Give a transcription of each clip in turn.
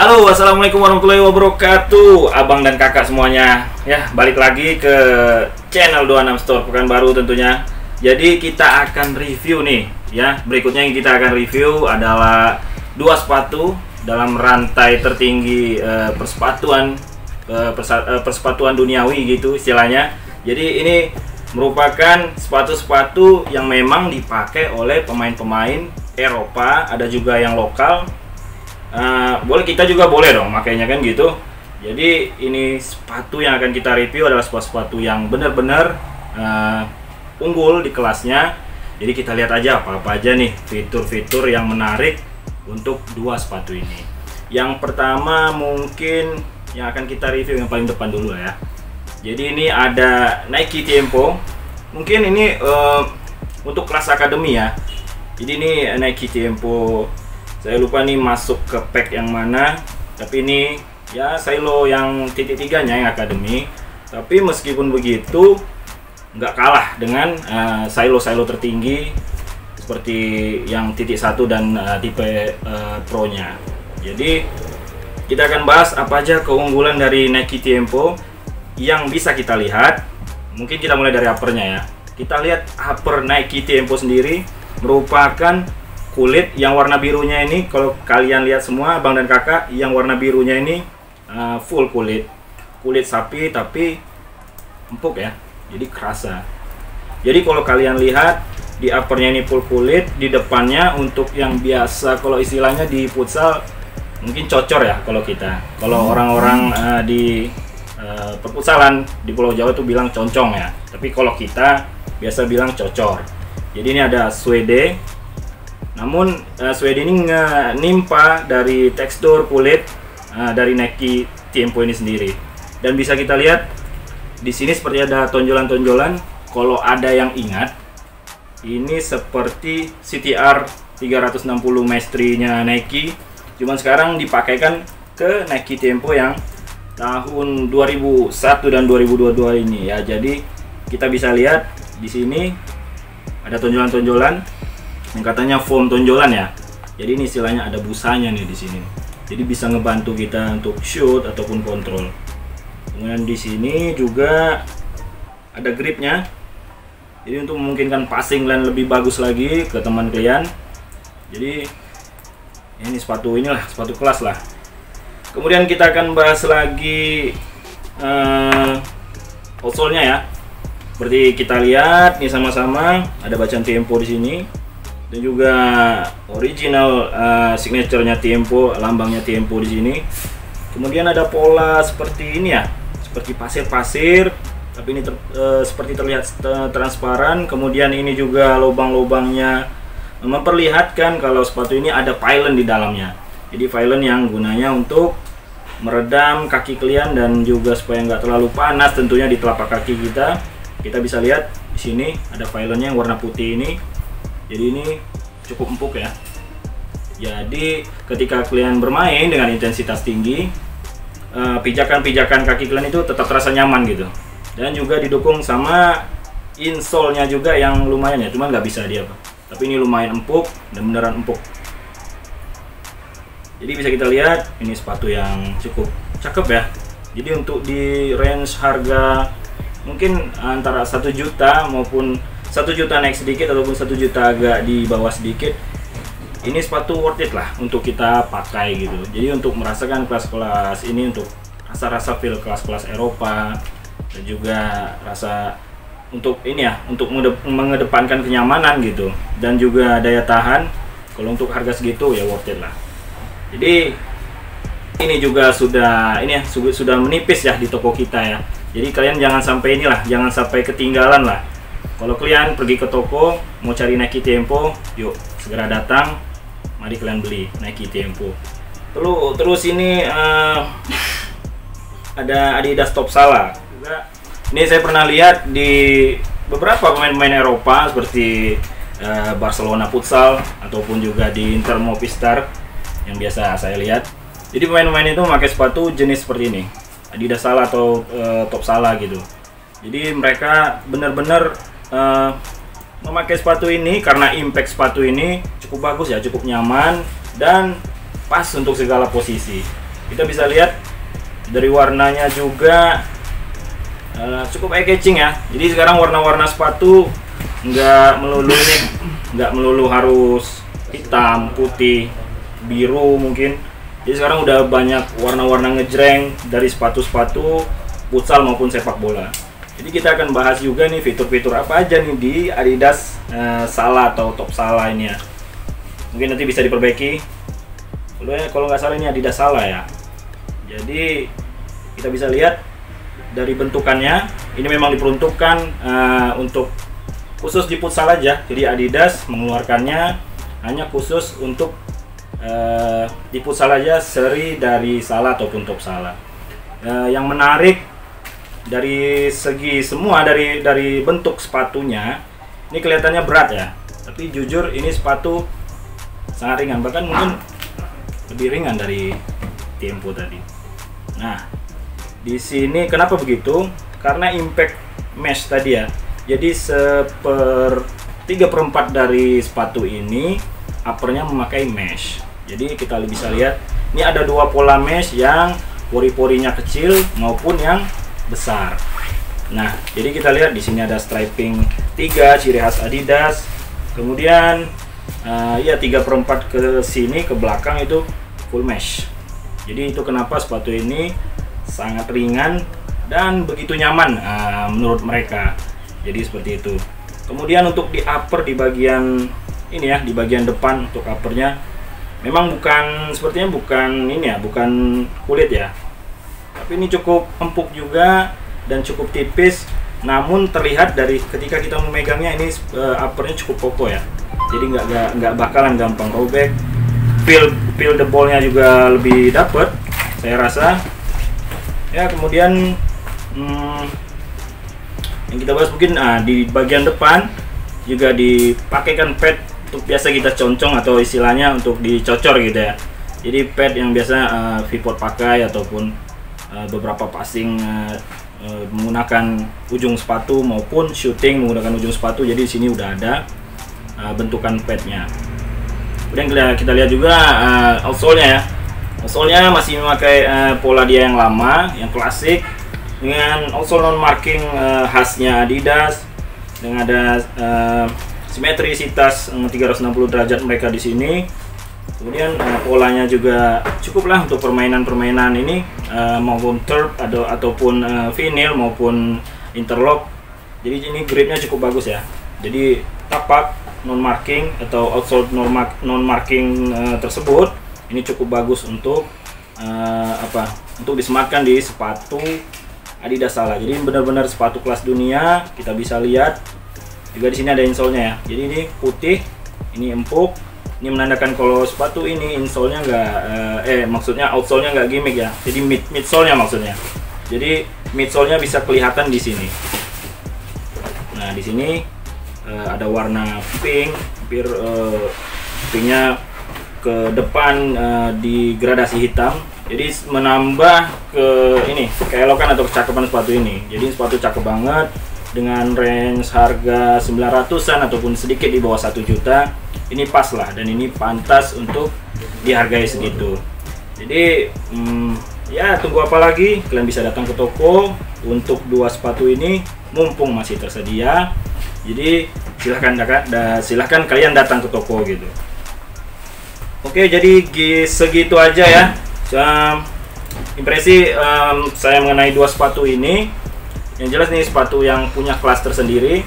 Halo, assalamualaikum warahmatullahi wabarakatuh, abang dan kakak semuanya. Ya, balik lagi ke channel 26 Store Pekanbaru tentunya. Jadi kita akan review nih, ya. Berikutnya yang kita akan review adalah dua sepatu dalam rantai tertinggi persepatuan duniawi gitu istilahnya. Jadi ini merupakan sepatu-sepatu yang memang dipakai oleh pemain-pemain Eropa, ada juga yang lokal. Boleh, kita juga boleh dong makanya kan gitu. Jadi ini sepatu yang akan kita review adalah sepatu yang benar-benar unggul di kelasnya. Jadi kita lihat aja apa-apa aja nih fitur-fitur yang menarik untuk dua sepatu ini. Yang pertama mungkin yang akan kita review yang paling depan dulu ya. Jadi ini ada Nike Tiempo. Mungkin ini untuk kelas akademi ya. Jadi ini Nike Tiempo. Saya lupa nih masuk ke pack yang mana, tapi ini ya silo yang titik tiganya yang akademi. Tapi meskipun begitu nggak kalah dengan silo tertinggi seperti yang titik 1 dan tipe Pro nya. Jadi kita akan bahas apa aja keunggulan dari Nike Tiempo yang bisa kita lihat. Mungkin kita mulai dari uppernya ya. Kita lihat upper Nike Tiempo sendiri merupakan kulit yang warna birunya ini. Kalau kalian lihat semua abang dan kakak, yang warna birunya ini full kulit sapi tapi empuk ya, jadi kerasa. Jadi kalau kalian lihat di uppernya ini full kulit, di depannya untuk yang biasa kalau istilahnya di futsal mungkin cocor ya kalau kita, kalau orang-orang di perputsalan di Pulau Jawa tuh bilang concong ya, tapi kalau kita biasa bilang cocor. Jadi ini ada suede. Namun suede ini nimpa dari tekstur kulit dari Nike Tiempo ini sendiri. Dan bisa kita lihat di sini seperti ada tonjolan-tonjolan. Kalau ada yang ingat, ini seperti CTR 360 Mastery-nya Nike. Cuman sekarang dipakaikan ke Nike Tiempo yang tahun 2001 dan 2022 ini ya. Jadi kita bisa lihat di sini ada tonjolan-tonjolan yang katanya foam tonjolan ya. Jadi ini istilahnya ada busanya nih di sini. Jadi bisa ngebantu kita untuk shoot ataupun kontrol. Kemudian di sini juga ada gripnya. Jadi untuk memungkinkan passing lane lebih bagus lagi ke teman kalian. Jadi ini sepatu inilah, sepatu kelas lah. Kemudian kita akan bahas lagi outsole-nya ya. Seperti kita lihat nih sama-sama ada bacaan Tiempo di sini. Dan juga original signature-nya Tiempo, lambangnya Tiempo di sini. Kemudian ada pola seperti ini ya, seperti pasir-pasir, tapi ini seperti terlihat transparan. Kemudian ini juga lubang-lubangnya memperlihatkan kalau sepatu ini ada pylon di dalamnya. Jadi pylon yang gunanya untuk meredam kaki kalian dan juga supaya nggak terlalu panas tentunya di telapak kaki kita. Kita bisa lihat di sini ada pylonnya yang warna putih ini. Jadi ini cukup empuk ya. Jadi ketika kalian bermain dengan intensitas tinggi, pijakan-pijakan kaki kalian itu tetap terasa nyaman gitu. Dan juga didukung sama insole-nya juga yang lumayan ya, cuman nggak bisa dia apa. Tapi ini lumayan empuk dan beneran empuk. Jadi bisa kita lihat ini sepatu yang cukup cakep ya. Jadi untuk di range harga mungkin antara 1 juta maupun 1 juta naik sedikit ataupun 1 juta agak di bawah sedikit, ini sepatu worth it lah untuk kita pakai gitu. Jadi untuk merasakan kelas-kelas ini, untuk rasa-rasa feel kelas-kelas Eropa, dan juga rasa untuk ini ya, untuk mengedepankan kenyamanan gitu, dan juga daya tahan. Kalau untuk harga segitu ya worth it lah. Jadi ini juga sudah ini ya, sudah menipis ya di toko kita ya. Jadi kalian jangan sampai inilah, jangan sampai ketinggalan lah. Kalau kalian pergi ke toko mau cari Nike Tiempo, yuk segera datang, mari kalian beli Nike Tiempo. Terus ini ada Adidas Topsala juga. Ini saya pernah lihat di beberapa pemain-pemain Eropa seperti Barcelona Futsal ataupun juga di Inter Movistar yang biasa saya lihat. Jadi pemain-pemain itu memakai sepatu jenis seperti ini, Adidas Sala atau Topsala gitu. Jadi mereka benar-benar memakai sepatu ini karena impact sepatu ini cukup bagus ya, cukup nyaman dan pas untuk segala posisi. kita bisa lihat dari warnanya juga cukup eye-catching ya. Jadi sekarang warna-warna sepatu nggak melulu harus hitam, putih, biru mungkin. Jadi sekarang udah banyak warna-warna ngejreng dari sepatu-sepatu futsal maupun sepak bola. Jadi kita akan bahas juga nih fitur-fitur apa aja nih di Adidas Sala atau Top Sala ini ya. Mungkin nanti bisa diperbaiki. Kalau nggak salah ini Adidas Sala ya. Jadi kita bisa lihat dari bentukannya, ini memang diperuntukkan untuk khusus di futsal aja. Jadi Adidas mengeluarkannya hanya khusus untuk di futsal aja, seri dari Sala ataupun Top Sala. Yang menarik dari segi semua dari bentuk sepatunya, ini kelihatannya berat ya. Tapi jujur ini sepatu sangat ringan, bahkan mungkin lebih ringan dari Tiempo tadi. Nah, di sini kenapa begitu? Karena impact mesh tadi ya. Jadi 3/4 dari sepatu ini uppernya memakai mesh. Jadi kita bisa lihat ini ada dua pola mesh yang pori-porinya kecil maupun yang besar. Nah, jadi kita lihat di sini ada striping 3 ciri khas Adidas. Kemudian ya 3/4 ke sini ke belakang itu full mesh. Jadi itu kenapa sepatu ini sangat ringan dan begitu nyaman menurut mereka. Jadi seperti itu. Kemudian untuk di upper di bagian ini ya, di bagian depan untuk uppernya memang sepertinya bukan ini ya, bukan kulit ya. Tapi ini cukup empuk juga dan cukup tipis. Namun terlihat dari ketika kita memegangnya ini uppernya cukup kokoh ya. Jadi nggak bakalan gampang robek. Feel the ball-nya juga lebih dapet, saya rasa. Ya, kemudian yang kita bahas mungkin di bagian depan juga dipakaikan pad untuk biasa kita concong atau istilahnya untuk dicocor gitu ya. Jadi pad yang biasa Vport pakai ataupun beberapa passing menggunakan ujung sepatu maupun shooting menggunakan ujung sepatu. Jadi di sini udah ada bentukan padnya. Kemudian kita lihat juga outsole-nya ya. Outsole-nya masih memakai pola dia yang lama, yang klasik, dengan outsole non marking khasnya Adidas, dengan ada simetrisitas 360 derajat mereka di sini. Kemudian polanya juga cukuplah untuk permainan-permainan ini, maupun turf ataupun vinyl maupun interlock. Jadi ini gripnya cukup bagus ya. Jadi tapak non marking atau outsole non marking tersebut ini cukup bagus untuk untuk disematkan di sepatu Adidas Sala. Jadi benar-benar sepatu kelas dunia. Kita bisa lihat juga di sini ada insole-nya ya. Jadi ini putih, ini empuk. Ini menandakan kalau sepatu ini insole-nya maksudnya outsole-nya nggak gimmick ya. Jadi midsole-nya maksudnya. Jadi midsole-nya bisa kelihatan di sini. Nah, di sini ada warna pink, hampir pinknya ke depan digradasi hitam. Jadi menambah keelokan atau kecakapan sepatu ini. Jadi sepatu cakep banget dengan range harga 900-an ataupun sedikit di bawah 1 juta. Ini pas lah dan ini pantas untuk dihargai segitu. Jadi ya tunggu apa lagi? Kalian bisa datang ke toko untuk dua sepatu ini mumpung masih tersedia. Jadi silahkan kalian datang ke toko gitu. Oke, jadi segitu aja ya. Impresi saya mengenai dua sepatu ini. Yang jelas nih sepatu yang punya kelas tersendiri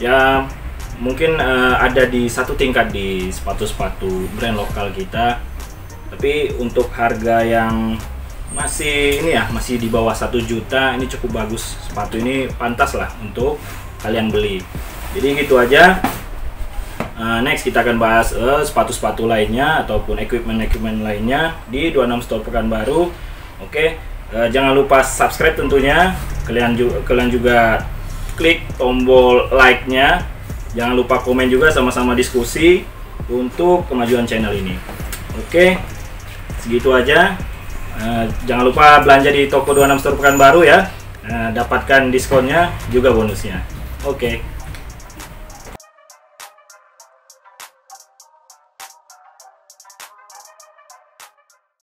ya, mungkin ada di satu tingkat di sepatu-sepatu brand lokal kita. Tapi untuk harga yang masih di bawah 1 juta ini cukup bagus. Sepatu ini pantas lah untuk kalian beli. Jadi gitu aja. Next kita akan bahas sepatu-sepatu lainnya ataupun equipment lainnya di 26 Store Pekanbaru. Oke, jangan lupa subscribe tentunya. Kalian juga klik tombol like-nya. Jangan lupa komen juga, sama-sama diskusi untuk kemajuan channel ini. Oke, segitu aja. Jangan lupa belanja di toko 26 Store Pekanbaru ya. Dapatkan diskonnya juga bonusnya. Oke.